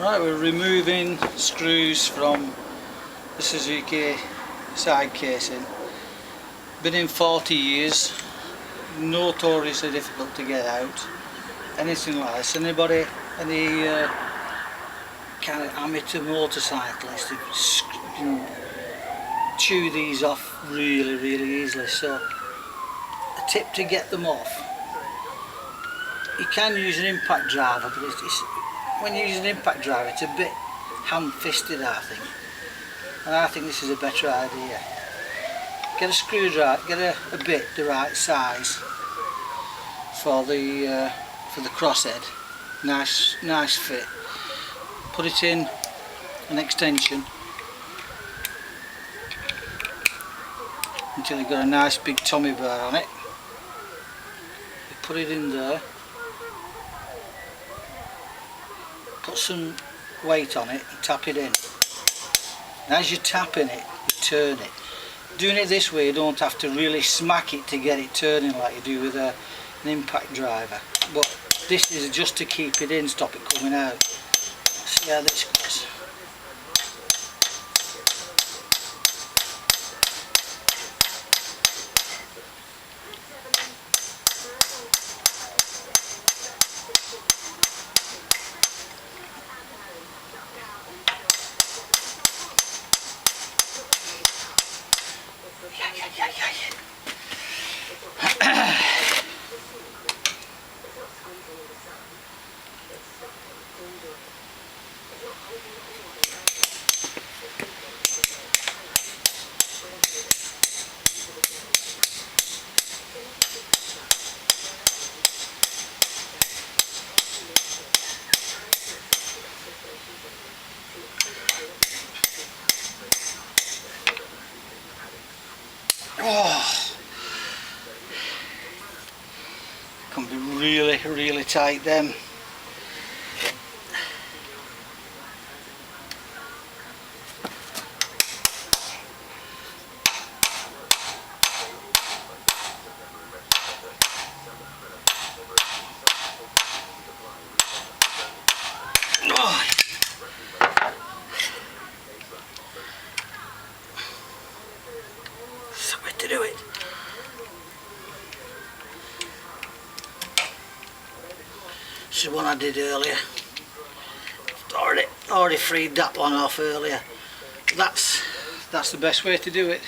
Right, we're removing screws from the Suzuki side casing. Been in 40 years, notoriously difficult to get out. Anything like this. Any kind of amateur motorcyclist can chew these off really easily. So a tip to get them off, you can use an impact driver, but when you use an impact driver it's a bit ham-fisted, I think, and I think this is a better idea. Get a screwdriver, get a bit the right size for the crosshead, nice fit. Put it in an extension until you've got a nice big Tommy bar on it. You put it in there, put some weight on it and tap it in. And as you're tapping it, you turn it. Doing it this way, you don't have to really smack it to get it turning like you do with an impact driver. But this is just to keep it in, stop it coming out. See how this goes. Oh, can be really tight then. Oh. To do it. This is one I did earlier. Already freed that one off earlier. That's the best way to do it.